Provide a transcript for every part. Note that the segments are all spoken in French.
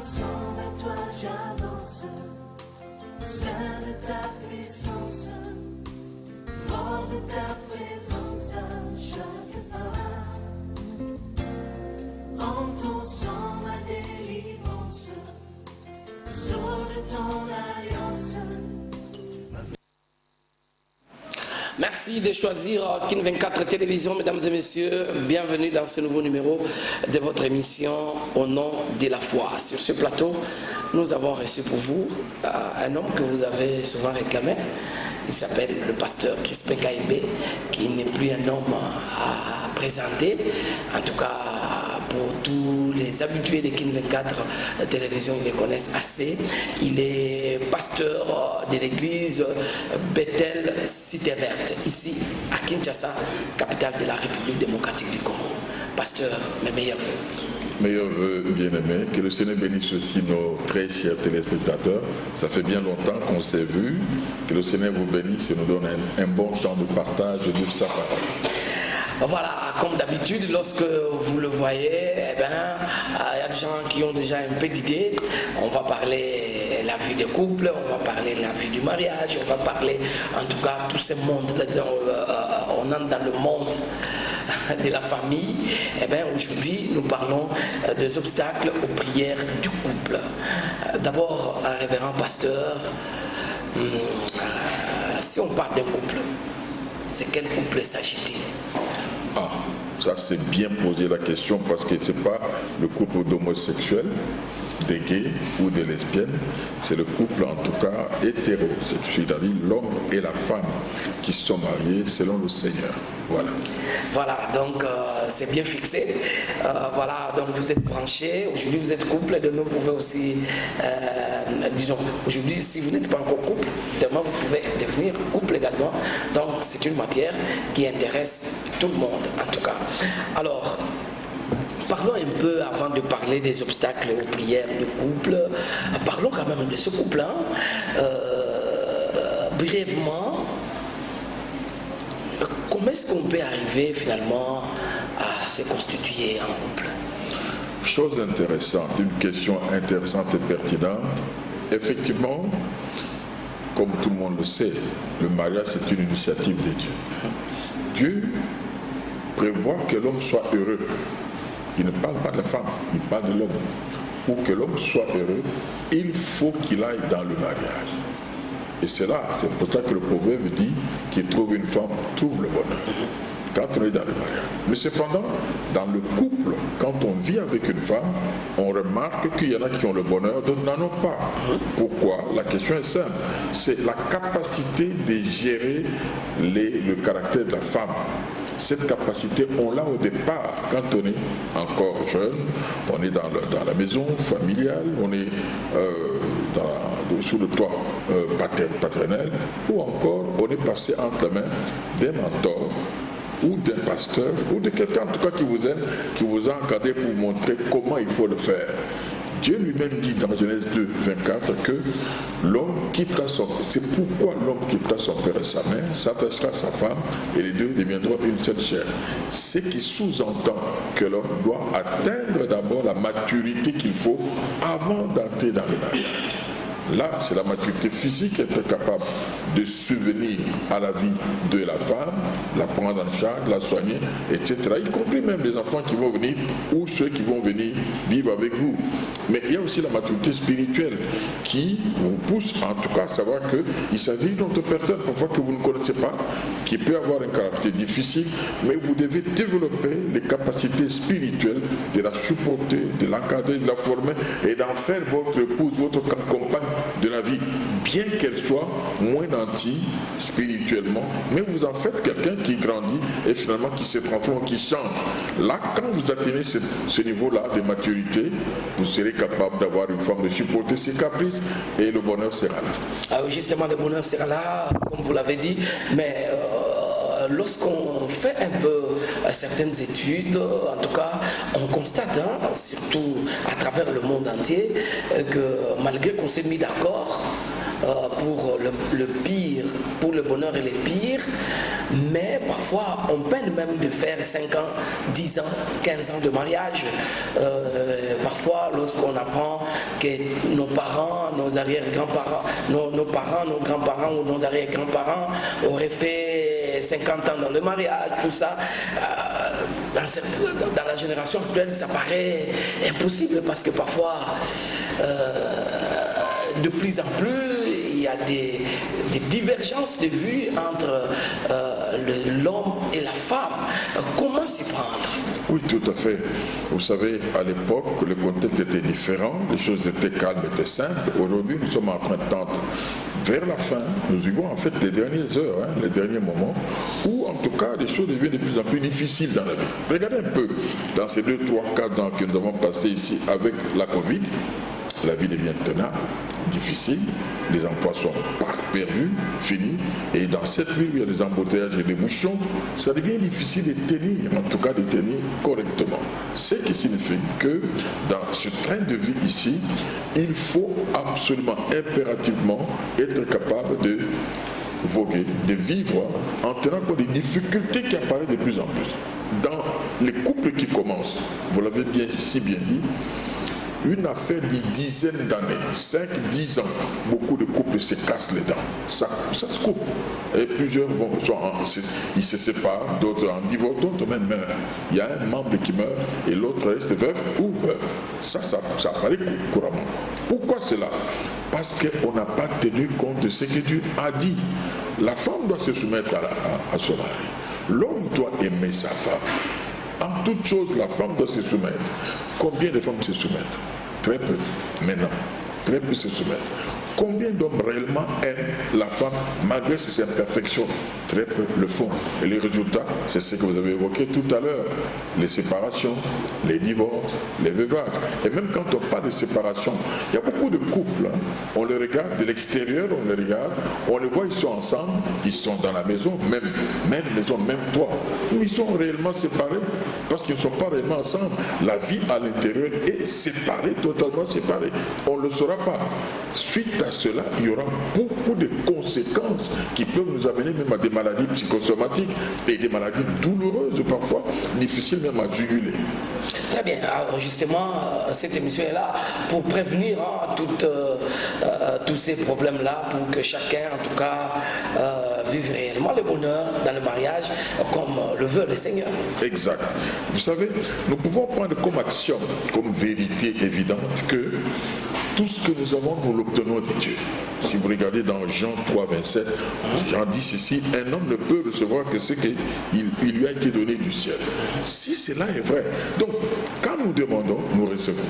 ensemble à toi j'avance, sein de ta puissance, fort de ta présence à chaque pas. En ton sang ma délivrance, sceau de ton alliance. Merci de choisir Kin 24 Télévision, mesdames et messieurs. Bienvenue dans ce nouveau numéro de votre émission Au nom de la foi. Sur ce plateau, nous avons reçu pour vous un homme que vous avez souvent réclamé. Il s'appelle le pasteur Crispin Kaïmbé, qui n'est plus un homme à présenter. En tout cas, pour tous les habitués de Kin 24 Télévision, ils les connaissent assez. Il est pasteur de l'église Bethel Cité Verte, ici à Kinshasa, capitale de la République démocratique du Congo. Pasteur, mes meilleurs vœux. Meilleurs vœux, bien-aimés, que le Seigneur bénisse aussi nos très chers téléspectateurs. Ça fait bien longtemps qu'on s'est vus. Que le Seigneur vous bénisse et nous donne un bon temps de partage de sa parole. Voilà, comme d'habitude, lorsque vous le voyez, eh ben, il y a des gens qui ont déjà un peu d'idées. On va parler la vie des couples, on va parler la vie du mariage, on va parler en tout cas tout ce monde. On entre dans le monde de la famille. Eh bien, aujourd'hui, nous parlons des obstacles aux prières du couple. D'abord, un révérend pasteur, si on parle d'un couple, c'est quel couple s'agit-il? Ah, ça c'est bien posé la question parce que ce n'est pas le couple d'homosexuels, des gays ou des lesbiennes, c'est le couple en tout cas hétérosexuel, c'est-à-dire l'homme et la femme qui sont mariés selon le Seigneur. Voilà. Voilà, donc c'est bien fixé. Voilà, donc vous êtes branchés, aujourd'hui vous êtes couple, demain vous pouvez aussi, disons, aujourd'hui si vous n'êtes pas encore couple, demain vous pouvez devenir couple également. Donc c'est une matière qui intéresse tout le monde en tout cas. Alors, parlons un peu, avant de parler des obstacles aux prières de couple, parlons quand même de ce couple, hein. Brièvement. Comment est-ce qu'on peut arriver finalement à se constituer en couple? Chose intéressante, une question intéressante et pertinente. Effectivement, comme tout le monde le sait, le mariage c'est une initiative de Dieu. Dieu prévoit que l'homme soit heureux. Il ne parle pas de la femme, il parle de l'homme. Pour que l'homme soit heureux, il faut qu'il aille dans le mariage. Et c'est là, c'est pour ça que le proverbe dit qu'il trouve une femme, trouve le bonheur. Quand on est dans le mariage. Mais cependant, dans le couple, quand on vit avec une femme, on remarque qu'il y en a qui ont le bonheur, d'autres n'en ont pas. Pourquoi? La question est simple. C'est la capacité de gérer le caractère de la femme. Cette capacité, on l'a au départ, quand on est encore jeune, on est dans la maison familiale, on est sous le toit paternel, ou encore on est passé entre les mains d'un mentor ou d'un pasteur, ou de quelqu'un en tout cas qui vous aime, qui vous a encadré pour vous montrer comment il faut le faire. Dieu lui-même dit dans Genèse 2, 24 que l'homme quittera son père. C'est pourquoi l'homme quittera son père et sa mère, s'attachera à sa femme et les deux deviendront une seule chair. Ce qui sous-entend que l'homme doit atteindre d'abord la maturité qu'il faut avant d'entrer dans le mariage. Là, c'est la maturité physique, être capable de subvenir à la vie de la femme, la prendre en charge, la soigner, etc. Y compris même les enfants qui vont venir ou ceux qui vont venir vivre avec vous. Mais il y a aussi la maturité spirituelle qui vous pousse en tout cas à savoir qu'il s'agit d'une autre personne, parfois que vous ne connaissez pas, qui peut avoir un caractère difficile, mais vous devez développer les capacités spirituelles de la supporter, de l'encadrer, de la former et d'en faire votre épouse, votre compagne de la vie, bien qu'elle soit moins nantie spirituellement, mais vous en faites quelqu'un qui grandit et finalement qui se transforme, qui change. Là, quand vous atteignez ce niveau-là de maturité, vous serez capable d'avoir une femme de supporter ses caprices et le bonheur sera là. Ah oui, justement, le bonheur sera là, comme vous l'avez dit, mais lorsqu'on fait un peu certaines études, en tout cas, on constate, surtout à travers le monde entier, que malgré qu'on s'est mis d'accord pour le pire, pour le bonheur et les pires, mais parfois on peine même de faire 5 ans, 10 ans, 15 ans de mariage. Parfois lorsqu'on apprend que nos parents, nos arrière-grands-parents, nos parents, nos grands-parents ou nos arrière-grands-parents auraient fait 50 ans dans le mariage, tout ça, dans la génération actuelle, ça paraît impossible parce que parfois, de plus en plus, il y a des divergences de vues entre l'homme et la femme. Comment s'y prendre? Oui, tout à fait. Vous savez, à l'époque, le contexte était différent, les choses étaient calmes, étaient simples. Aujourd'hui, nous sommes en train de tendre vers la fin. Nous vivons en fait les dernières heures, les derniers moments, où en tout cas, les choses deviennent de plus en plus difficiles dans la vie. Regardez un peu, dans ces 2, 3, 4 ans que nous avons passés ici avec la Covid, la vie devient tenable, difficile, les emplois sont perdus, finis, et dans cette ville où il y a des embouteillages et des bouchons, ça devient difficile de tenir, en tout cas de tenir correctement. Ce qui signifie que dans ce train de vie ici, il faut absolument, impérativement être capable de voguer, de vivre en tenant compte des difficultés qui apparaissent de plus en plus. Dans les couples qui commencent, vous l'avez si bien dit, une affaire de dizaines d'années, 5-10 ans, beaucoup de couples se cassent les dents. Ça se coupe. Et plusieurs ils se séparent, d'autres en divorce, d'autres même meurent. Il y a un membre qui meurt et l'autre reste veuf ou veuve. Ça apparaît couramment. Pourquoi cela? Parce qu'on n'a pas tenu compte de ce que Dieu a dit. La femme doit se soumettre à son mari. L'homme doit aimer sa femme. En toute chose, la femme doit se soumettre. Combien de femmes se soumettent? Très peu. Maintenant, très peu se soumettent. Combien d'hommes réellement aiment la femme malgré ses imperfections? Très peu le font. Et les résultats, c'est ce que vous avez évoqué tout à l'heure. Les séparations, les divorces, les veuvages. Et même quand on parle de séparation, il y a beaucoup de couples. On les regarde de l'extérieur, on les regarde, on les voit, ils sont ensemble, ils sont dans la maison, même maison, même toit. Mais ils sont réellement séparés parce qu'ils ne sont pas réellement ensemble. La vie à l'intérieur est séparée, totalement séparée. On ne le saura pas. Suite à cela, il y aura beaucoup de conséquences qui peuvent nous amener même à des maladies psychosomatiques et des maladies douloureuses parfois, difficiles même à juguler. Très bien. Alors justement, cette émission est là pour prévenir tous ces problèmes-là, pour que chacun, en tout cas, vive réellement le bonheur dans le mariage, comme le veut le Seigneur. Exact. Vous savez, nous pouvons prendre comme axiome, comme vérité évidente, que tout ce que nous avons, nous l'obtenons de Dieu. Si vous regardez dans Jean 3, 27, Jean dit ceci: un homme ne peut recevoir que ce qui lui a été donné du ciel. Si cela est vrai, donc quand nous demandons, nous recevons.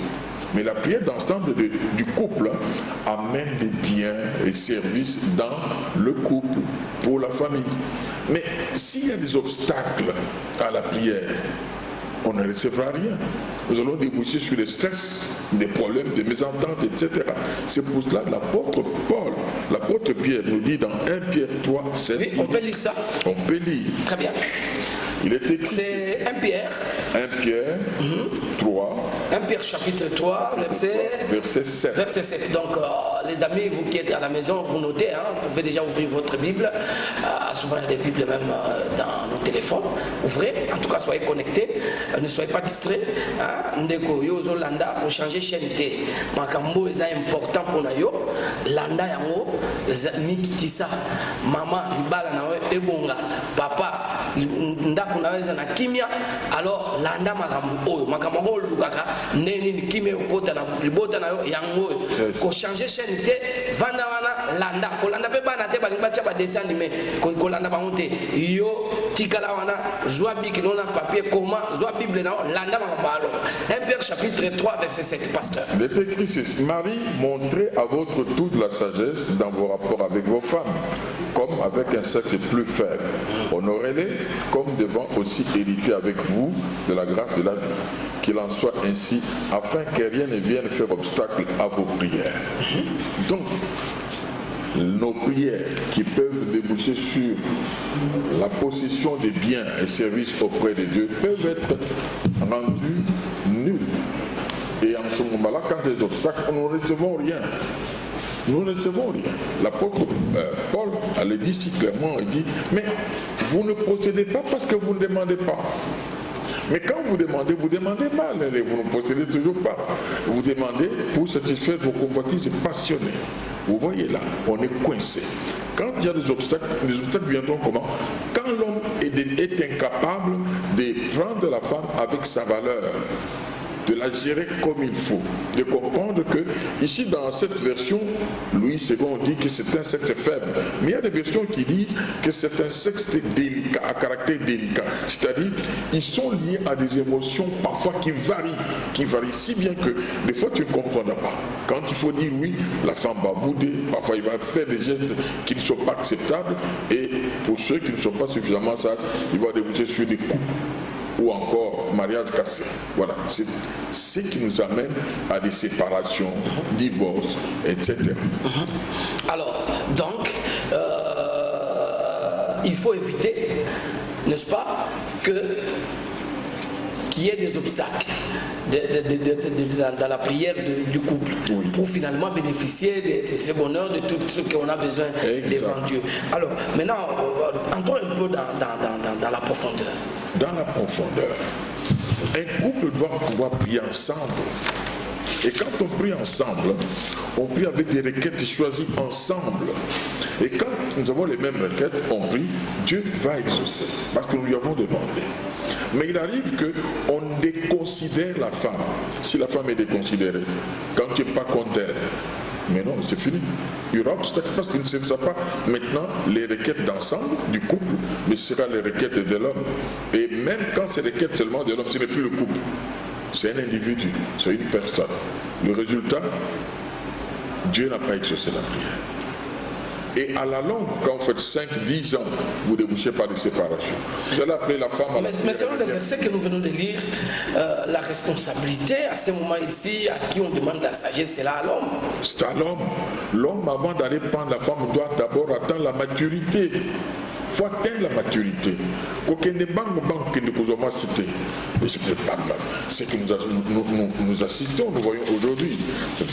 Mais la prière d'ensemble du couple amène des biens et services dans le couple, pour la famille. Mais s'il y a des obstacles à la prière, on ne recevra rien. Nous allons déboucher sur le stress, des problèmes, des mésententes, etc. C'est pour cela que l'apôtre Paul, l'apôtre Pierre nous dit dans 1 Pierre 3, 7. Oui, on peut lire ça. On peut lire. Très bien. Il est écrit. C'est 1 Pierre. 1 Pierre 3. 1 Pierre chapitre 3, verset 7. Verset 7. Donc, les amis, vous qui êtes à la maison, vous notez, vous pouvez déjà ouvrir votre Bible. Souvent, il y a des Bibles même dans nos téléphones. Ouvrez, en tout cas, soyez connectés. Ne soyez pas distraits. Ndeko, yozo landa, pour changer chaîne. Makambo, c'est important pour nous. Landa, yango, mikitisa. Maman, libala, nawe, ebonga. Papa, ndako naweza na kimia. Alors, landa makambo oyo. Makambo oyo lukaka. Neni ni kimia ukota na libota na yango. Ko changer chaîne te, vanda wana landa. Ko landa pe bana te balimbacha ba dessin animé. Ko landa bangote. Yo tikala wana zwa biki nona papier comment zwa Bible na landa makambo. 1 Pierre chapitre 3 verset 7 pasteur. Il est écrit ceci: Marie, montrez à votre toute la sagesse dans vos rapports avec vos femmes, comme avec un sexe plus faible. Honorez-les comme devant aussi hériter avec vous de la grâce de la vie. Qu'il en soit ainsi, afin que rien ne vienne faire obstacle à vos prières. Donc, nos prières qui peuvent déboucher sur la possession des biens et services auprès de Dieu peuvent être rendues nulles. Et en ce moment-là, quand il y a des obstacles, nous ne recevons rien. nous ne recevons rien. L'apôtre Paul allait dit si clairement, il dit, mais vous ne possédez pas parce que vous ne demandez pas. Mais quand vous demandez mal, vous ne possédez toujours pas. Vous demandez pour satisfaire vos convoitises passionnées. Vous voyez là, on est coincé. Quand il y a des obstacles viendront comment? Quand l'homme est incapable de prendre la femme avec sa valeur, de la gérer comme il faut, de comprendre que, ici dans cette version, Louis II dit que c'est un sexe faible, mais il y a des versions qui disent que c'est un sexe délicat, à caractère délicat, c'est-à-dire ils sont liés à des émotions parfois qui varient, si bien que des fois tu ne comprends pas. Quand il faut dire oui, la femme va bouder, parfois il va faire des gestes qui ne sont pas acceptables, et pour ceux qui ne sont pas suffisamment sages, il va déboucher sur des coups ou encore mariage cassé. Voilà, c'est ce qui nous amène à des séparations, divorces, etc. Alors, donc, il faut éviter, n'est-ce pas, qu'il y ait des obstacles dans la prière du couple, oui, pour finalement bénéficier de ce bonheur, de tout ce qu'on a besoin devant Dieu. Alors, maintenant, entrons un peu dans la profondeur. Dans la profondeur, un couple doit pouvoir prier ensemble. Et quand on prie ensemble, on prie avec des requêtes choisies ensemble. Et quand nous avons les mêmes requêtes, on prie, Dieu va exaucer, parce que nous lui avons demandé. Mais il arrive qu'on déconsidère la femme. Si la femme est déconsidérée, quand tu n'es pas contre elle, mais non, c'est fini. Il y aura obstacle parce qu'il ne sera pas maintenant les requêtes d'ensemble du couple, mais ce sera les requêtes de l'homme. Et même quand c'est les requêtes seulement de l'homme, ce n'est plus le couple. C'est un individu, c'est une personne. Le résultat, Dieu n'a pas exaucé la prière. Et à la longue, quand vous faites 5-10 ans, vous débouchez par des séparations. Vous allez appeler la femme à la prière. Mais selon le verset que nous venons de lire, la responsabilité à ce moment ici, à qui on demande la sagesse, c'est là à l'homme. C'est à l'homme. L'homme, avant d'aller prendre la femme, doit d'abord attendre la maturité. Il faut atteindre la maturité. C'est que nous assistons, nous voyons aujourd'hui.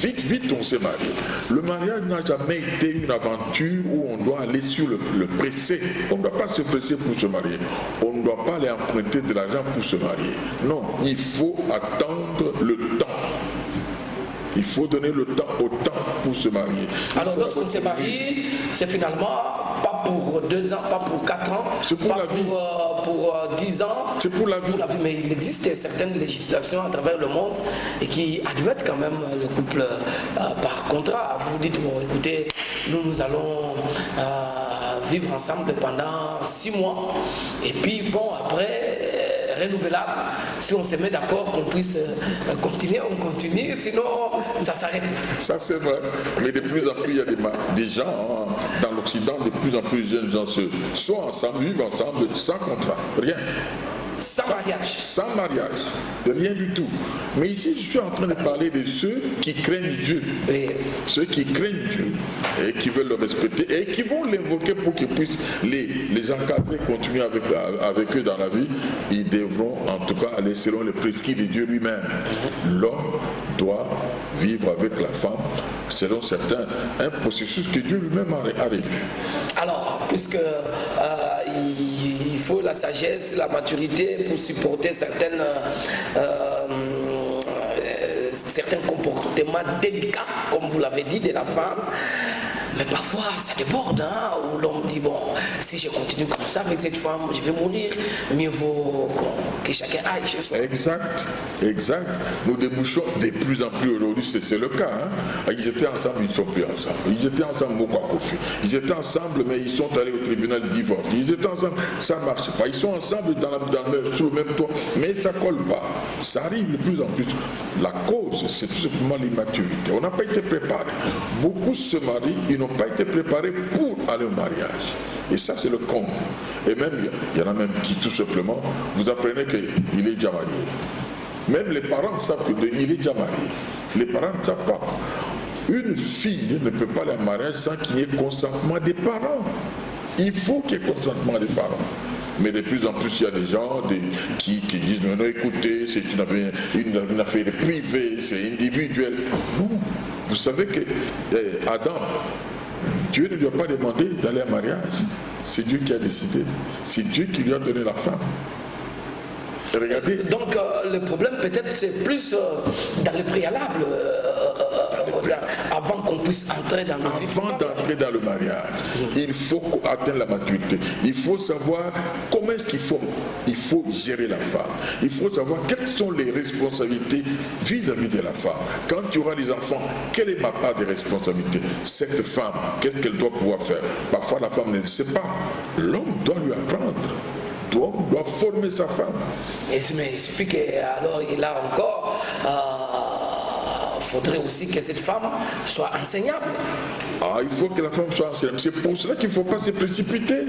Vite, on s'est marié. Le mariage n'a jamais été une aventure où on doit aller sur le pressé. On ne doit pas se presser pour se marier. On ne doit pas aller emprunter de l'argent pour se marier. Non, il faut attendre le temps. Il faut donner le temps au temps pour se marier. Alors lorsqu'on se marie, c'est finalement pas pour 2 ans, pas pour 4 ans, c'est pour pas la vie. Pour 10 ans. C'est pour la vie. Mais il existe certaines législations à travers le monde et qui admettent quand même le couple par contrat. Vous vous dites, bon écoutez, nous allons vivre ensemble pendant 6 mois et puis bon après renouvelable, si on se met d'accord qu'on puisse continuer, on continue, sinon ça s'arrête. Ça c'est vrai, mais de plus en plus il y a des gens dans l'Occident, de plus en plus de jeunes gens sont ensemble, vivent ensemble sans contrat, rien. Sans mariage. Sans mariage, de rien du tout. Mais ici, je suis en train de parler de ceux qui craignent Dieu. Oui. Ceux qui craignent Dieu et qui veulent le respecter et qui vont l'invoquer pour qu'ils puissent les encadrer, continuer avec eux dans la vie. Ils devront en tout cas aller selon les prescrits de Dieu lui-même. L'homme doit vivre avec la femme selon un processus que Dieu lui-même a réglé. Alors, puisque il faut la sagesse, la maturité pour supporter certains comportements délicats, comme vous l'avez dit, de la femme. Mais parfois, ça déborde, où l'homme dit, bon, si je continue comme ça avec cette femme, je vais mourir. Mieux vaut que chacun aille chez soi. Exact. Nous débouchons de plus en plus aujourd'hui, c'est le cas. Ils étaient ensemble, ils ne sont plus ensemble. Ils étaient ensemble, ils étaient ensemble, mais ils sont allés au tribunal de divorce. Ils étaient ensemble, ça ne marche pas. Ils sont ensemble sous le même toit, mais ça ne colle pas. Ça arrive de plus en plus. La cause, c'est tout simplement l'immaturité. On n'a pas été préparé. Beaucoup se marient, ils n'ont pas été préparés pour aller au mariage. Et ça, c'est le comble. Et même, il y en a même qui, tout simplement, vous apprenez qu'il est déjà marié. Même les parents savent qu'il est déjà marié. Les parents ne savent pas. Une fille ne peut pas aller au mariage sans qu'il y ait consentement des parents. Il faut qu'il y ait consentement des parents. Mais de plus en plus, il y a des gens qui disent non, écoutez, c'est une affaire privée, c'est individuel. Non. Vous savez que Adam, Dieu ne lui a pas demandé d'aller en mariage. C'est Dieu qui a décidé. C'est Dieu qui lui a donné la femme. Regardez. Donc le problème peut-être c'est plus dans le préalable, avant qu'on puisse entrer dans le vif. Avant d'entrer dans le mariage, il faut atteindre la maturité. Il faut savoir comment est-ce qu'il faut gérer la femme. Il faut savoir quelles sont les responsabilités vis-à-vis de la femme. Quand tu auras des enfants, quelle est ma part de responsabilité? Cette femme, qu'est-ce qu'elle doit pouvoir faire? Parfois la femme ne le sait pas. L'homme doit lui apprendre. L'homme doit former sa femme. Mais il suffit que, alors il a encore, faudrait aussi que cette femme soit enseignable. Ah, il faut que la femme soit enseignable. C'est pour cela qu'il ne faut pas se précipiter.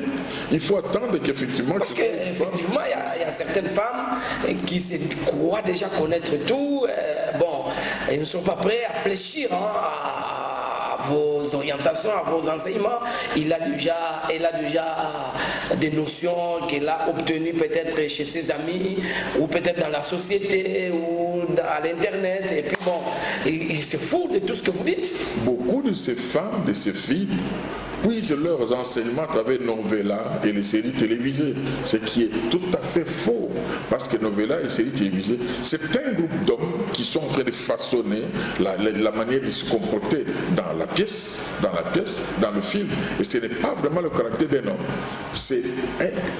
Il faut attendre qu'effectivement... Parce qu'effectivement, il y a certaines femmes qui se croient déjà connaître tout. Bon, elles ne sont pas prêtes à fléchir à vos orientations, à vos enseignements. Elle a déjà des notions qu'elle a obtenues peut-être chez ses amis, ou peut-être dans la société, ou à l'internet. Et puis bon, il se fout de tout ce que vous dites. Beaucoup de ces femmes, de ces filles, puisent leurs enseignements à travers Novella et les séries télévisées, ce qui est tout à fait faux, parce que Novella et les séries télévisées, c'est un groupe d'hommes qui sont en train de façonner la manière de se comporter dans la pièce, dans le film, et ce n'est pas vraiment le caractère d'un homme. C'est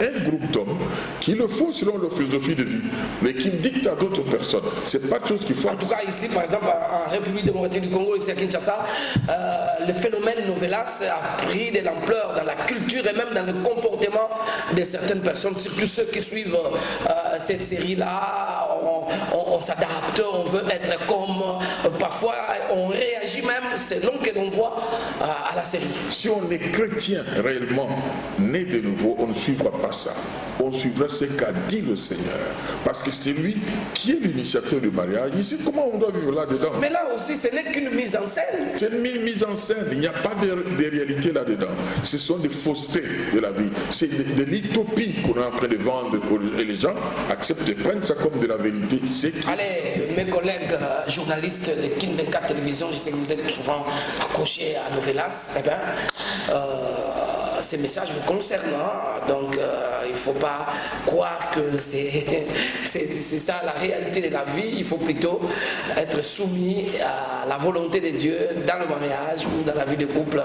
un groupe d'hommes qui le font selon leur philosophie de vie, mais qui dictent à d'autres personnes. C'est pas chose qu'il faut. En tout cas, ici, par exemple, en République démocratique du Congo, ici à Kinshasa, le phénomène Novelas a pris de l'ampleur dans la culture et même dans le comportement de certaines personnes, surtout ceux qui suivent cette série-là. On s'adapte, on veut être comme, parfois on réagit même selon que l'on voit à la série. Si on est chrétien réellement, né de nouveau, on ne suivra pas ça. On suivra ce qu'a dit le Seigneur. Parce que c'est lui qui est l'initiateur du mariage. Ici, comment on doit vivre là-dedans? Mais là aussi, ce n'est qu'une mise en scène. C'est une mise en scène. Il n'y a pas de réalité là-dedans. Ce sont des faussetés de la vie. C'est de l'utopie qu'on est en train de vendre. Et les gens acceptent et prennent ça comme de la vérité. Allez, mes collègues journalistes de Kin 24 Télévision, je sais que vous êtes souvent accrochés à Novelas. Eh bien, ces messages vous concernent, hein? Donc il ne faut pas croire que c'est ça la réalité de la vie. Il faut plutôt être soumis à la volonté de Dieu dans le mariage ou dans la vie de couple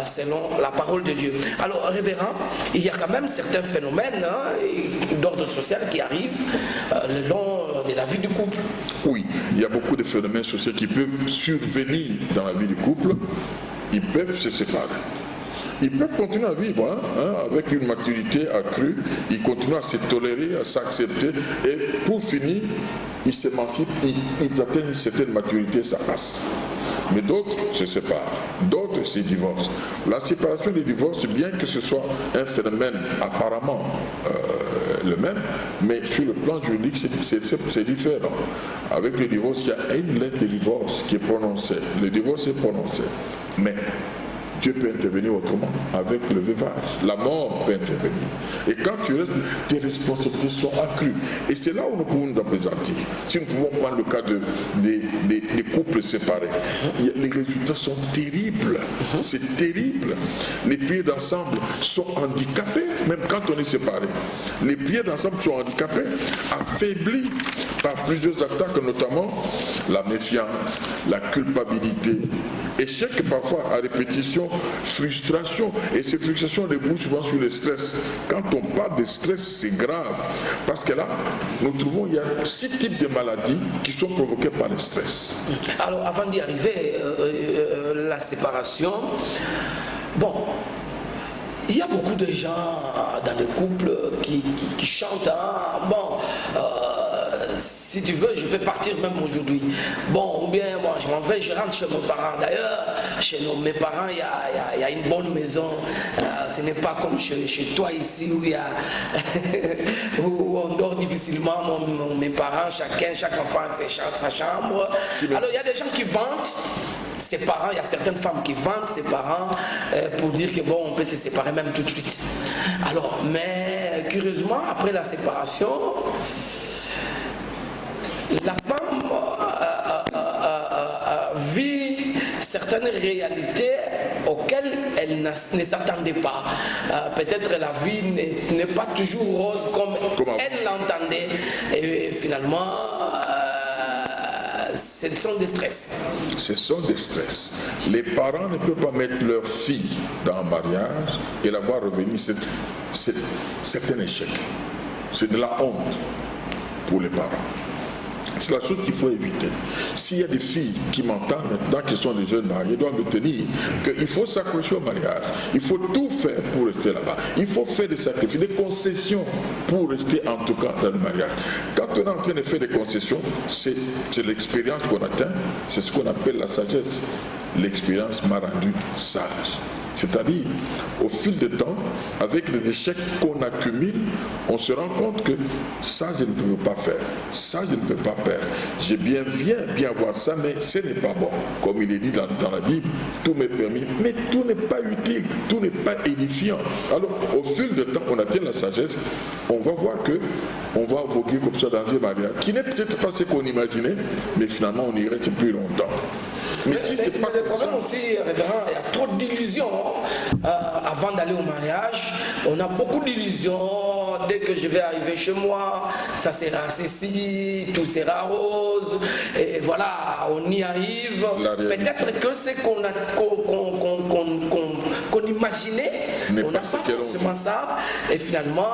selon la parole de Dieu. Alors révérend, il y a quand même certains phénomènes d'ordre social qui arrivent le long de la vie du couple. Oui, il y a beaucoup de phénomènes sociaux qui peuvent survenir dans la vie du couple. Ils peuvent se séparer. Ils peuvent continuer à vivre avec une maturité accrue, ils continuent à se tolérer, à s'accepter, et pour finir, ils s'émancipent, ils atteignent une certaine maturité, ça passe. Mais d'autres se séparent, d'autres se divorcent. La séparation et le divorce, bien que ce soit un phénomène apparemment le même, mais sur le plan juridique, c'est différent. Avec le divorce, il y a une lettre de divorce qui est prononcée. Le divorce est prononcé. Mais Dieu peut intervenir autrement, avec le veuvage. La mort peut intervenir. Et quand tu restes, tes responsabilités sont accrues. Et c'est là où nous pouvons nous appesantir. Si nous pouvons prendre le cas des couples séparés, les résultats sont terribles. C'est terrible. Les prières d'ensemble sont handicapés, même quand on est séparé. Les prières d'ensemble sont handicapées, affaiblies par plusieurs attaques, notamment la méfiance, la culpabilité, échec parfois à répétition, frustration, et ces frustrations débouchent souvent sur le stress. Quand on parle de stress, c'est grave, parce que là, nous trouvons il y a 6 types de maladies qui sont provoquées par le stress. Alors, avant d'y arriver, la séparation, bon, il y a beaucoup de gens dans le couple qui chantent, si tu veux, je peux partir même aujourd'hui. Bon, ou bien moi, je m'en vais, je rentre chez mes parents. D'ailleurs, chez mes parents, il y a une bonne maison. Ce n'est pas comme chez toi ici où, où on dort difficilement. Mes parents, chaque enfant a sa chambre. Alors, il y a des gens qui vantent ses parents, il y a certaines femmes qui vantent ses parents pour dire que bon, on peut se séparer même tout de suite. Alors, mais curieusement, après la séparation, la femme vit certaines réalités auxquelles elle ne s'attendait pas. Peut-être la vie n'est pas toujours rose comme elle l'entendait. Et finalement, ce sont des stress. Ce sont des stress. Les parents ne peuvent pas mettre leur fille dans un mariage et la voir revenir. C'est un échec. C'est de la honte pour les parents. C'est la chose qu'il faut éviter. S'il y a des filles qui m'entendent maintenant, qui sont des jeunes mariés, doivent me tenir qu'il faut s'accrocher au mariage. Il faut tout faire pour rester là-bas. Il faut faire des sacrifices, des concessions pour rester en tout cas dans le mariage. Quand on est en train de faire des concessions, c'est l'expérience qu'on atteint, c'est ce qu'on appelle la sagesse. L'expérience m'a rendu sage. C'est-à-dire, au fil du temps, avec les échecs qu'on accumule, on se rend compte que ça, je ne peux pas faire. Ça, je ne peux pas faire. J'ai bien voir ça, mais ce n'est pas bon. Comme il est dit dans la Bible, tout m'est permis, mais tout n'est pas utile, tout n'est pas édifiant. Alors, au fil du temps, on atteint la sagesse, on va voir que on va voguer comme ça dans un mariage, qui n'est peut-être pas ce qu'on imaginait, mais finalement, on y reste plus longtemps. Mais le problème aussi, révérend, il y a trop d'illusions. Avant d'aller au mariage, on a beaucoup d'illusions. Dès que je vais arriver chez moi, ça sera ceci, tout sera rose. Et voilà, on y arrive. Peut-être que ce qu'on imaginait, on n'a pas forcément ça. Et finalement,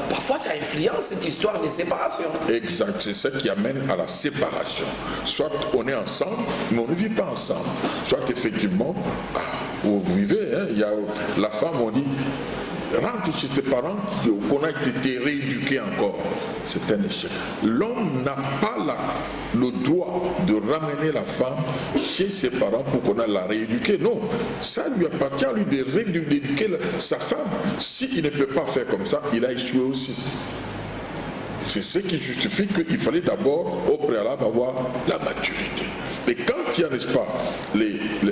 parfois ça influence cette histoire de séparation. Exact, c'est ce qui amène à la séparation. Soit on est ensemble, mais on ne vit pas ensemble. Soit effectivement, vous vivez, hein, il y a la femme, on dit, rentre chez tes parents, qu'on a été rééduqué encore. C'est un échec. L'homme n'a pas le droit de ramener la femme chez ses parents pour qu'on aille la rééduquer. Non, ça lui appartient à lui de rééduquer sa femme. S'il ne peut pas faire comme ça, il a échoué aussi. C'est ce qui justifie qu'il fallait d'abord, au préalable, avoir la maturité. Et quand il y a, n'est-ce pas,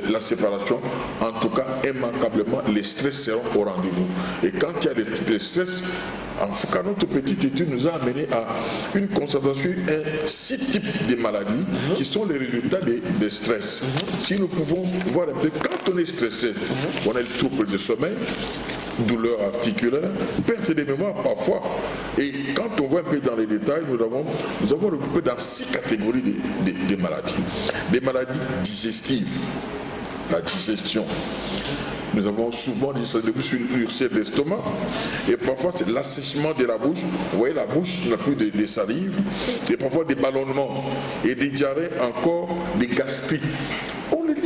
la séparation, en tout cas, immanquablement, les stress seront au rendez-vous. Et quand il y a les stress, en tout cas, notre petite étude nous a amené à une constatation, 6 types de maladies qui sont les résultats des stress. Si nous pouvons voir un peu, quand on est stressé, on a le trouble de sommeil, douleur articulaire, perte de mémoire parfois. Et quand on voit un peu dans les détails, nous avons regroupé dans 6 catégories de maladies. Des maladies digestives, la digestion. Nous avons souvent dit ça sur l'ulcère d'estomac. Et parfois c'est l'assèchement de la bouche. Vous voyez, la bouche n'a plus de salive. Et parfois des ballonnements. Et des diarrhées, encore des gastrites.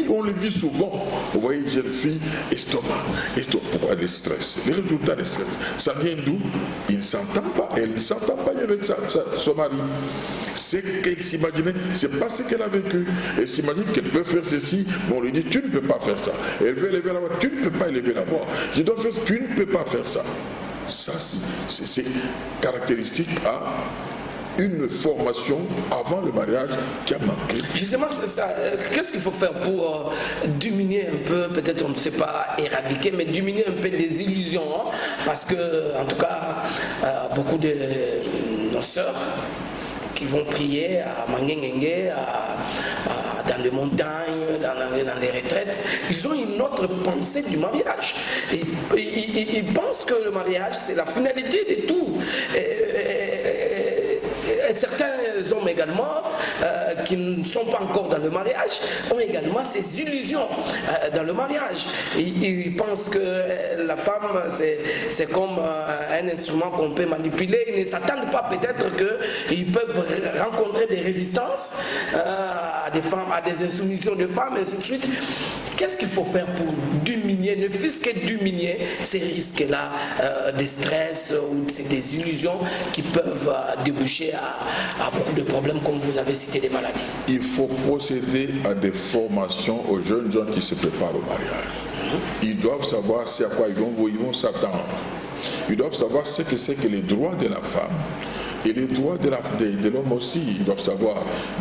On le vit souvent. Vous voyez, une jeune fille, estomac. Pourquoi le stress? Les résultats du stress. Ça vient d'où? Il ne s'entend pas. Elle ne s'entend pas avec son mari. C'est qu'elle s'imaginait, c'est pas ce qu'elle a vécu. Elle s'imagine qu'elle peut faire ceci, mais on lui dit, tu ne peux pas faire ça. Elle veut élever la voix, tu ne peux pas élever la voix. Je dois faire ça, tu ne peux pas faire ça. Ça, c'est caractéristique à une formation avant le mariage qui a manqué. Justement, c'est ça. Qu'est-ce qu'il faut faire pour diminuer un peu, peut-être on ne sait pas éradiquer, mais diminuer un peu des illusions, hein? Parce que, en tout cas, beaucoup de nos sœurs qui vont prier à Mangengue, dans les montagnes, dans les retraites, ils ont une autre pensée du mariage. Ils pensent que le mariage, c'est la finalité de tout. Certains hommes également, qui ne sont pas encore dans le mariage, ont également ces illusions dans le mariage. Ils pensent que la femme, c'est comme un instrument qu'on peut manipuler. Ils ne s'attendent pas peut-être qu'ils peuvent rencontrer des résistances à des femmes, à des insoumissions de femmes, et ainsi de suite. Qu'est-ce qu'il faut faire pour diminuer, ne fût-ce que diminuer ces risques-là, des stress ou des illusions qui peuvent déboucher à beaucoup de problèmes, comme vous avez cité des maladies? Il faut procéder à des formations aux jeunes gens qui se préparent au mariage. Ils doivent savoir c'est à quoi ils vont s'attendre. Ils doivent savoir ce que c'est que les droits de la femme et les droits de l'homme aussi. Ils doivent savoir.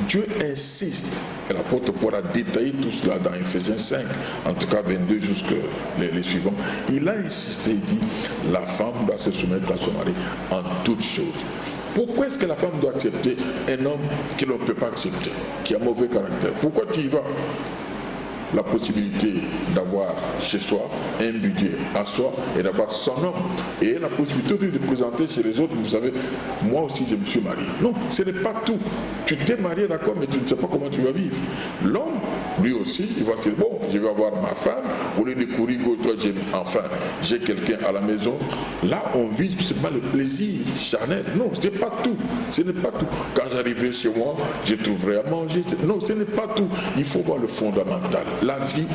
Dieu insiste, et l'apôtre Paul a détaillé tout cela dans Ephésiens 5, en tout cas 22 jusqu'à les suivants. Il a insisté, il dit, la femme doit se soumettre à son mari en toutes choses. Pourquoi est-ce que la femme doit accepter un homme qu'elle ne peut pas accepter, qui a mauvais caractère? Pourquoi tu y vas? la possibilité d'avoir chez soi un budget à soi et d'avoir son homme. Et la possibilité de présenter chez les autres, vous savez, moi aussi je me suis marié. Non, ce n'est pas tout. Tu t'es marié, d'accord, mais tu ne sais pas comment tu vas vivre. L'homme, lui aussi, il va se dire, bon, je vais avoir ma femme, au lieu de courir, toi, j'ai quelqu'un à la maison. Là, on vit tout simplement le plaisir charnel. Non, ce n'est pas tout. Ce n'est pas tout. Quand j'arriverai chez moi, je trouverai à manger. Non, ce n'est pas tout. Il faut voir le fondamental. La vie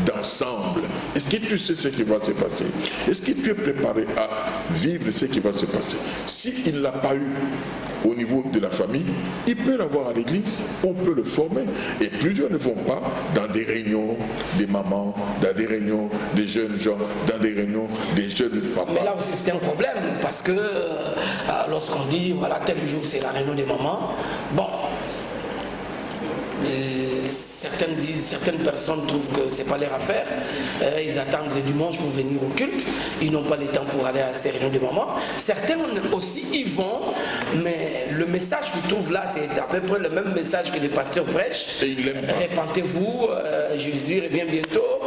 d'ensemble. Est-ce que tu sais ce qui va se passer? Est-ce que tu es préparé à vivre ce qui va se passer? S'il ne l'a pas eu au niveau de la famille, il peut l'avoir à l'église, on peut le former. Et plusieurs ne vont pas dans des réunions des mamans, dans des réunions des jeunes gens, dans des réunions des jeunes papas. Mais là aussi c'est un problème, parce que lorsqu'on dit, voilà, tel jour c'est la réunion des mamans, bon, certaines personnes trouvent que c'est pas leur affaire, ils attendent le dimanche pour venir au culte, ils n'ont pas le temps pour aller à ces réunions de mamans. Certains aussi y vont, mais le message qu'ils trouvent là, c'est à peu près le même message que les pasteurs prêchent. Et ils l'aiment pas. Répentez-vous, Jésus revient bientôt.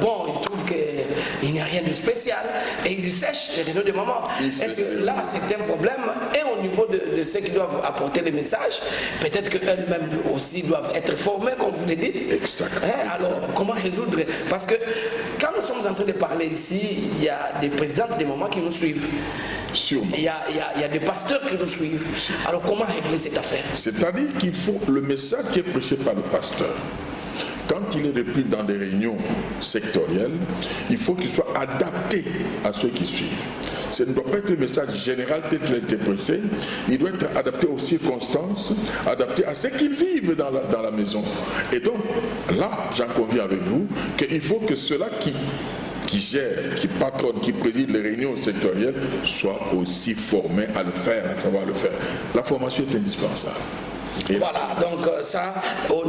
Bon, ils trouvent qu'il n'y a rien de spécial et ils sèchent les réunions de mamans. Est-ce que là c'est un problème? Et au niveau de ceux qui doivent apporter les messages, peut-être qu'eux-mêmes aussi doivent être formés, comme vous le dites. Exactement. Alors, comment résoudre? Parce que quand nous sommes en train de parler ici, il y a des présidentes, des mamans qui nous suivent. Sûrement. Il y a des pasteurs qui nous suivent. Alors, comment régler cette affaire? C'est-à-dire qu'il faut le message qui est prêché par le pasteur. Quand il est repris dans des réunions sectorielles, il faut qu'il soit adapté à ceux qui suivent. Ce ne doit pas être un message général tel qu'il a été prêché, il doit être adapté aux circonstances, adapté à ce qu'ils vivent dans la maison. Et donc, là, j'en conviens avec vous, qu'il faut que ceux-là qui gèrent, qui patronnent, qui président les réunions sectorielles, soient aussi formés à le faire, à savoir le faire. La formation est indispensable. Et voilà, donc ça,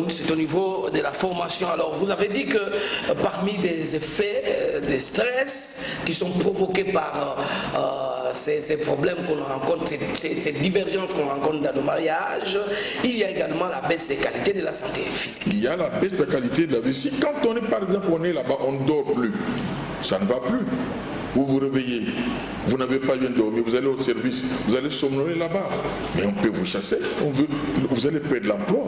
c'est au niveau de la formation. Alors, vous avez dit que parmi des effets de stress qui sont provoqués par ces problèmes qu'on rencontre, ces divergences qu'on rencontre dans le mariage, il y a également la baisse des qualités de la santé physique. Il y a la baisse de la qualité de la vie. Si quand on est, par exemple, on est là-bas, on ne dort plus, ça ne va plus. Vous vous réveillez, vous n'avez pas bien dormi, vous allez au service, vous allez somnoler là-bas. Mais on peut vous chasser, vous allez perdre l'emploi.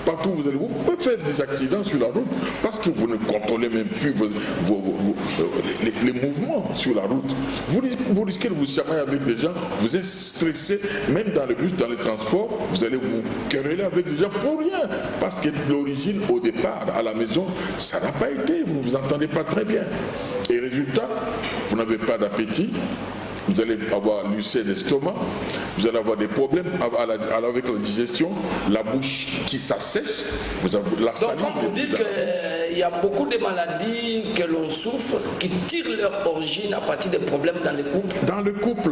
Partout où vous pouvez faire des accidents sur la route parce que vous ne contrôlez même plus les mouvements sur la route. Vous risquez de vous chamailler avec des gens, vous êtes stressé, même dans le bus, dans les transports, vous allez vous quereller avec des gens pour rien. Parce que l'origine, au départ, à la maison, ça n'a pas été, vous ne vous entendez pas très bien. Et résultat, vous n'avez pas d'appétit. Vous allez avoir l'ulcère d'estomac, vous allez avoir des problèmes avec la digestion, la bouche qui s'assèche, vous avez la salive. Donc, on vous dit qu'il y a beaucoup de maladies que l'on souffre qui tirent leur origine à partir des problèmes dans le couple. Dans le couple.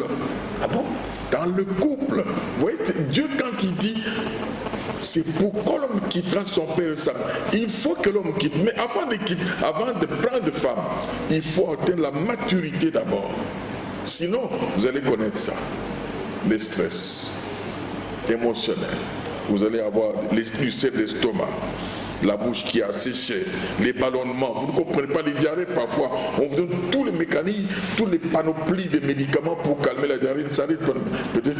Ah bon? Dans le couple. Vous voyez, Dieu, quand il dit, c'est pourquoi l'homme quittera son père et sa mère. Il faut que l'homme quitte. Mais avant de prendre femme, il faut atteindre la maturité d'abord. Sinon, vous allez connaître ça. Les stress émotionnels. Vous allez avoir l'ulcère d'estomac, la bouche qui est asséchée, les ballonnements. Vous ne comprenez pas les diarrhées parfois. On vous donne tous les mécanismes, tous les panoplies de médicaments pour calmer la diarrhée. Ça arrive peut-être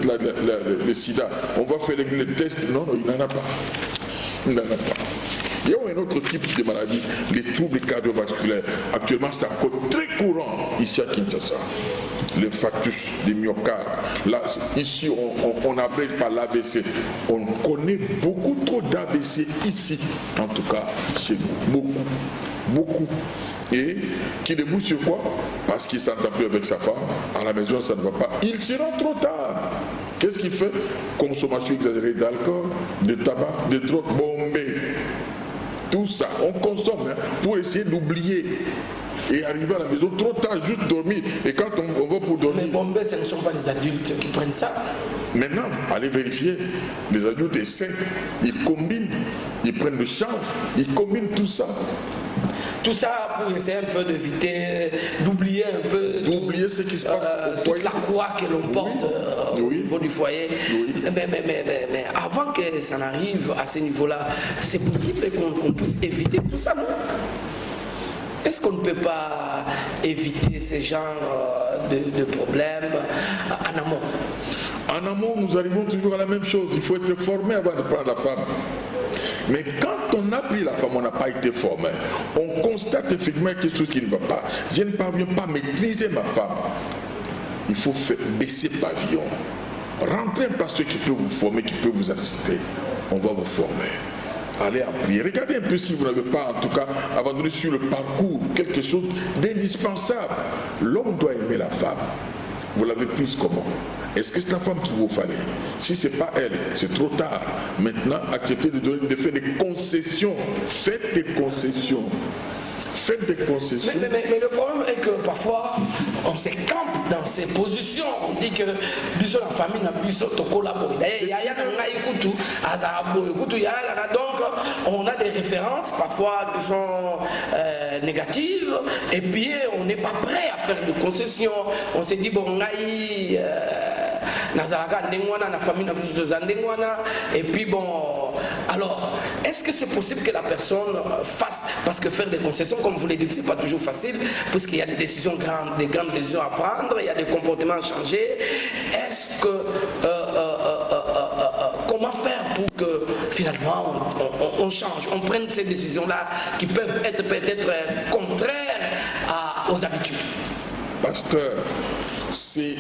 le sida. On va faire les tests. Non, il n'en a pas. Il n'en a pas. Il y a un autre type de maladie, les troubles cardiovasculaires. Actuellement, c'est encore très courant ici à Kinshasa. L'infarctus du myocarde. Là, ici, on abrège par l'AVC. On connaît beaucoup trop d'AVC ici, en tout cas chez nous. Beaucoup. Beaucoup. Et qui débouche sur quoi? Parce qu'il ne s'entend plus avec sa femme. À la maison, ça ne va pas. Il se rend trop tard. Qu'est-ce qu'il fait? Consommation exagérée d'alcool, de tabac, de drogue, bombée. Tout ça, on consomme pour essayer d'oublier et arriver à la maison trop tard, juste dormir. Et quand on va pour dormir... Mais bombé, ce ne sont pas les adultes qui prennent ça. Maintenant, allez vérifier. Les adultes essaient, ils combinent, ils prennent le chanvre, ils combinent tout ça. Tout ça pour essayer un peu d'éviter, d'oublier un peu... D'oublier ce qui se passe au foyer. Toute la croix que l'on porte au niveau du foyer. Oui. Mais avant avant que ça n'arrive à ce niveau-là, c'est possible qu'on puisse éviter tout ça, non? Est-ce qu'on ne peut pas éviter ce genre de problèmes en amont? En amont, nous arrivons toujours à la même chose. Il faut être formé avant de prendre la femme. Mais quand on a pris la femme, on n'a pas été formé. On constate effectivement quelque chose qui ne va pas. Je ne parviens pas à maîtriser ma femme. Il faut baisser pavillon. Rentrez un pasteur qui peut vous former, qui peut vous assister. On va vous former. Allez en prier. Regardez un peu si vous n'avez pas, en tout cas, abandonné sur le parcours quelque chose d'indispensable. L'homme doit aimer la femme. Vous l'avez prise comment? Est-ce que c'est la femme qu'il vous fallait? Si ce n'est pas elle, c'est trop tard. Maintenant, acceptez de faire des concessions. Faites des concessions. Faites des concessions. Mais le problème est que parfois, on se campe dans ces positions. On dit que biso la famille n'a plus de collaborer. Donc, on a des références parfois qui sont négatives. Et puis, on n'est pas prêt à faire de concessions. On se dit, bon, et puis bon, alors, est-ce que c'est possible que la personne fasse, parce que faire des concessions, comme vous l'avez dit, c'est pas toujours facile, puisqu'il y a des décisions des grandes décisions à prendre, il y a des comportements à changer. Est-ce que comment faire pour que finalement on change, on prenne ces décisions-là qui peuvent être peut-être contraires aux habitudes? Pasteur, c'est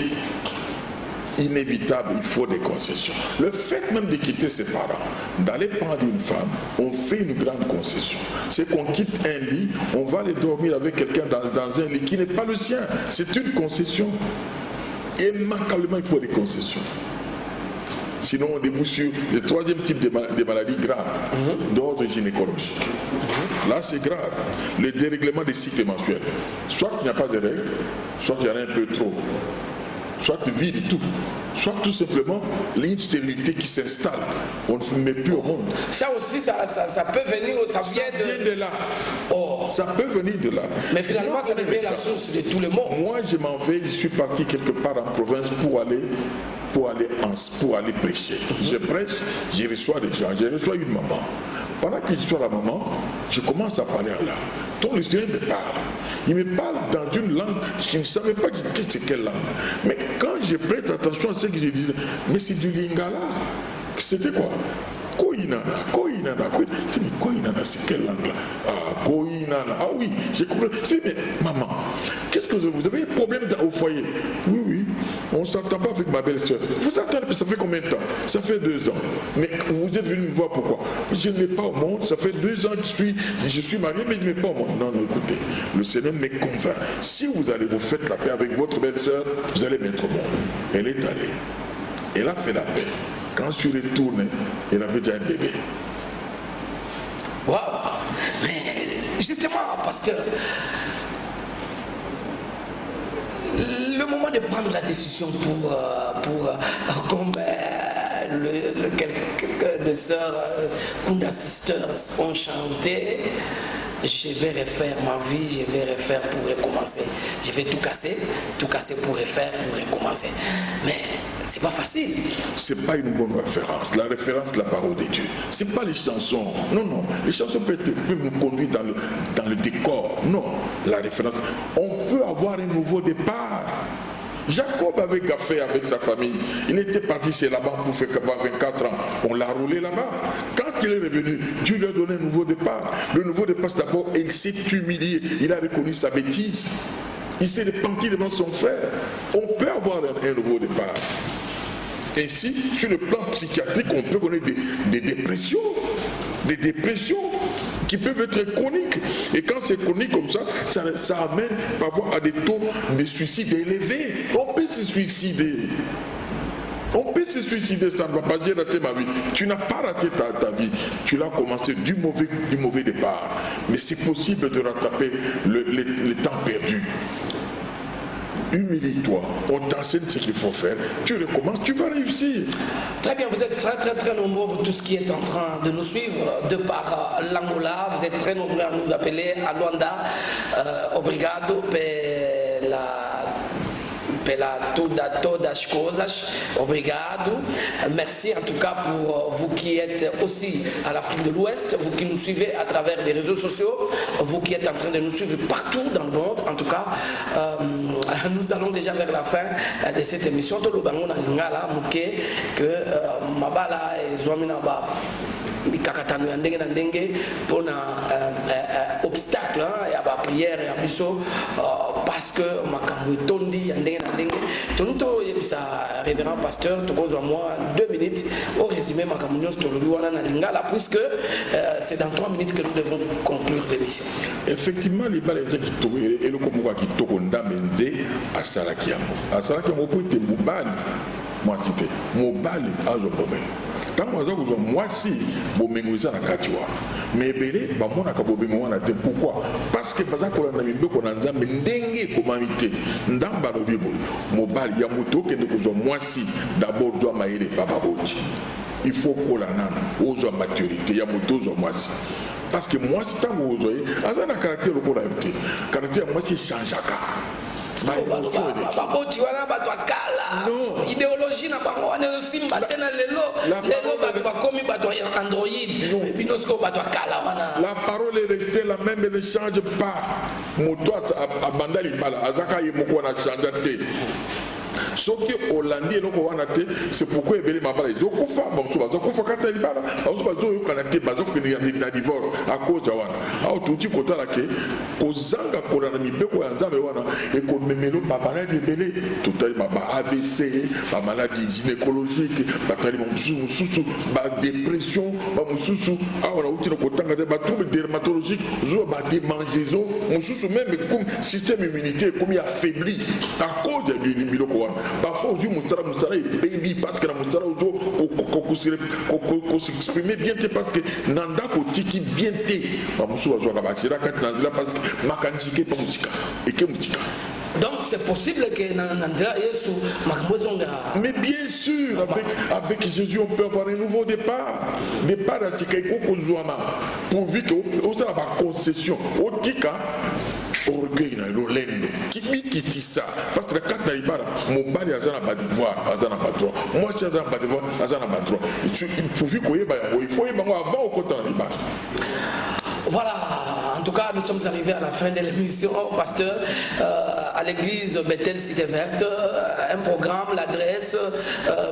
inévitable, il faut des concessions. Le fait même de quitter ses parents, d'aller prendre une femme, on fait une grande concession. C'est qu'on quitte un lit, on va aller dormir avec quelqu'un dans un lit qui n'est pas le sien. C'est une concession. Immanquablement, il faut des concessions. Sinon, on débouche sur le troisième type de maladies graves, d'ordre gynécologique. Là, c'est grave. Le dérèglement des cycles menstruels. Soit il n'y a pas de règles, soit il y en a un peu trop. Soit vide tout, soit tout simplement une stérilité qui s'installe. On ne met plus au monde. Ça aussi, ça peut venir, ça vient de là. Oh. Ça peut venir de là. Mais finalement, ça devient la source de tout le monde. Moi, je m'en vais, je suis parti quelque part en province pour aller prêcher. Je prêche, je reçois des gens, je reçois une maman. Pendant que je suis à la maman, je commence à parler à là. Donc le Seigneur me parle. Il me parle dans une langue, je ne savais pas c'est quelle langue. Mais quand je prête attention à ce que je dis, mais c'est du lingala. C'était quoi? Koinana. Je dis, mais Koinana, c'est quelle langue là? Ah, Koinana. Ah oui, j'ai compris. Je dis, mais maman, qu'est-ce que vous avez un problème au foyer? Oui, on ne s'entend pas avec ma belle-sœur. Vous attendez, ça fait combien de temps? Ça fait 2 ans. Mais vous êtes venu me voir pourquoi? Je ne vais pas au monde, ça fait 2 ans que je suis marié, mais je ne vais pas au monde. Non, écoutez, le Seigneur me convainc. Si vous faites la paix avec votre belle-sœur, vous allez mettre au monde. Elle est allée. Elle a fait la paix. Quand je suis retourné, elle avait déjà un bébé. Waouh! Mais justement, pasteur, le moment de prendre la décision comme quelques des sœurs Kunda Sisters ont chanté, je vais refaire ma vie, je vais refaire pour recommencer. Je vais tout casser pour refaire, pour recommencer. Mais c'est pas facile. C'est pas une bonne référence. La référence de la parole de Dieu. C'est pas les chansons. Non. Les chansons peuvent nous conduire dans le décor. Non. La référence. On peut avoir un nouveau départ. Jacob avait gaffé avec sa famille. Il était parti chez Laban pour faire 24 ans. On l'a roulé là-bas. Quand il est revenu, Dieu lui a donné un nouveau départ. Le nouveau départ, c'est d'abord, il s'est humilié. Il a reconnu sa bêtise. Il s'est repenti devant son frère. On peut avoir un nouveau départ. Ainsi, sur le plan psychiatrique, on peut connaître des dépressions. Des dépressions qui peuvent être chroniques. Et quand c'est chronique comme ça, ça amène parfois à des taux de suicide élevés. On peut se suicider. On peut se suicider, ça ne va pas dire rater ma vie. Tu n'as pas raté ta vie. Tu l'as commencé du mauvais départ. Mais c'est possible de rattraper le temps perdu. Humilie-toi, on t'enseigne ce qu'il faut faire, tu recommences, tu vas réussir. Très bien, vous êtes très nombreux, vous tous qui êtes en train de nous suivre de par l'Angola, vous êtes très nombreux à nous appeler à Luanda, obrigado pela todas coisas. Obrigado. Merci en tout cas pour vous qui êtes aussi à l'Afrique de l'Ouest, vous qui nous suivez à travers les réseaux sociaux, vous qui êtes en train de nous suivre partout dans le monde. En tout cas, nous allons déjà vers la fin de cette émission. Tout le monde a dit que Mabala et Zouamina mikakatano ya ndenge na ndenge mpona obstacle ya baprière ya biso parce que makambo etondi ya ndenge na ndenge toni toyebisa révérend pasteur tokozwa mwa 2 minutes au résumé makambo nyonso tolobi wana na lingala puisque c'est dans 3 minutes que nous devons conclure l'émission. Effectivement libala eza kitoko eloko moko ya kitoko ndambe nze asalaki yango po ete mobali mwasi te mobali azwa bomene ntango aza kozwa mwasi bomengo eza na kati wana me ebele bamonaka bomengo wana te pourquoi parce que baza kolanda mibeko na nzambe ndenge ekomami te ndambe alobi boye mobali ya moto okende kozwa mwasi d'abord zwa mayele bababoti il faut kola nano ozwa maturité ya moto ozwa mwasi parce que mwasi ntango ozwa ye aza na caractère lokola yo te caractère ya mwasi echangeaka baboti wana bato akala idéologie na bango wana esimba te na lelo bato bakomi bato ya android bino siko bato akala wana. La parole est restée la même, elle ne change pas. Moto abanda libala azaka ye moko na change te. Soki Hollandi eloko wana te c'est pourquoi ebele mabala ezokufa banso bazokufa kata libala banso bazoyokana te bazokende na divorce à cause ya wana aho tuti kotala ke kozanga kolana mibeko ya nzambe wana ekomemelo bamaladi ebele totali ba AVC bamaladi gynécologique batali mosusu badépression bamosusu awa na uti na kotanga te batrouble dermatologique zo bademangeaison mosusu même comme système immunitaire comme affaibli à cause ya biloko wana parfois aujourd'hui moussara baby parce que la moussara qu'on s'exprimer bien parce que nanda kotiki bien te ba musu bazwa ka bakira kati nanzila parce que makanjike pa musika eke mutika. Donc c'est possible que nanzila yesu makambozo. Mais bien sûr avec Jésus on peut avoir un nouveau départ à sikaiko kozwama pourvu que on sera ba concession otika orgueil na lolendo kibikitisa parce que quand na ibara mobali azana ba devoir azana ba droit moi si azana ba devoir azana ba droit il faut vite koyeba yango il faut yeba ngo avant okota na ibara. Voilà, en tout cas, nous sommes arrivés à la fin de l'émission, pasteur, à l'église Bethel Cité Verte, un programme, l'adresse,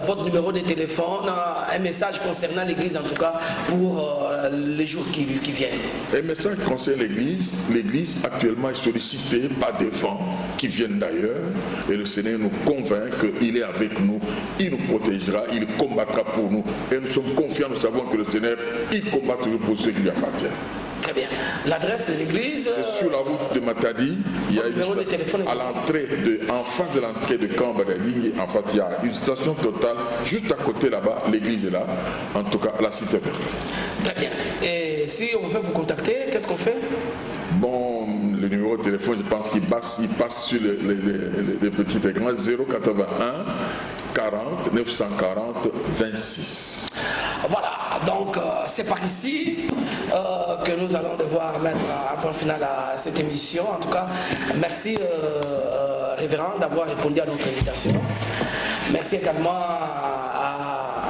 votre numéro de téléphone, un message concernant l'église, en tout cas, pour les jours qui viennent. Un message concernant l'église. L'église actuellement est sollicitée par des vents qui viennent d'ailleurs, et le Seigneur nous convainc qu'il est avec nous, il nous protégera, il combattra pour nous, et nous sommes confiants, nous savons que le Seigneur, il combat toujours pour ceux qui lui appartiennent. Très bien. L'adresse de l'église. C'est sur la route de Matadi. Il y a à l'entrée en face de l'entrée de Cambadali, en fait, il y a une station totale juste à côté là-bas. L'église est là. En tout cas, la cité verte. Très bien. Et si on veut vous contacter, qu'est-ce qu'on fait? Bon, le numéro de téléphone, je pense qu'il passe sur les petits écrans 081 40 940 26. Voilà, donc c'est par ici que nous allons devoir mettre un point final à cette émission. En tout cas, merci révérend d'avoir répondu à notre invitation. Merci également à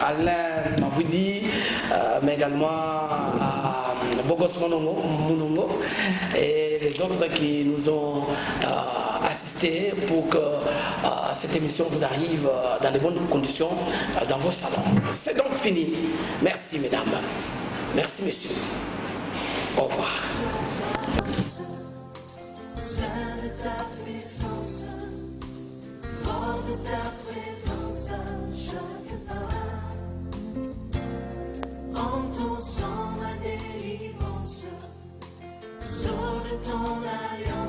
Alain Mavoudi, mais également à Bogos Mounongo et les autres qui nous ont assisté pour que cette émission vous arrive dans de bonnes conditions dans vos salons. C'est donc fini. Merci mesdames. Merci messieurs. Au revoir. En ton sang ma délivrance, sors de ton alliance.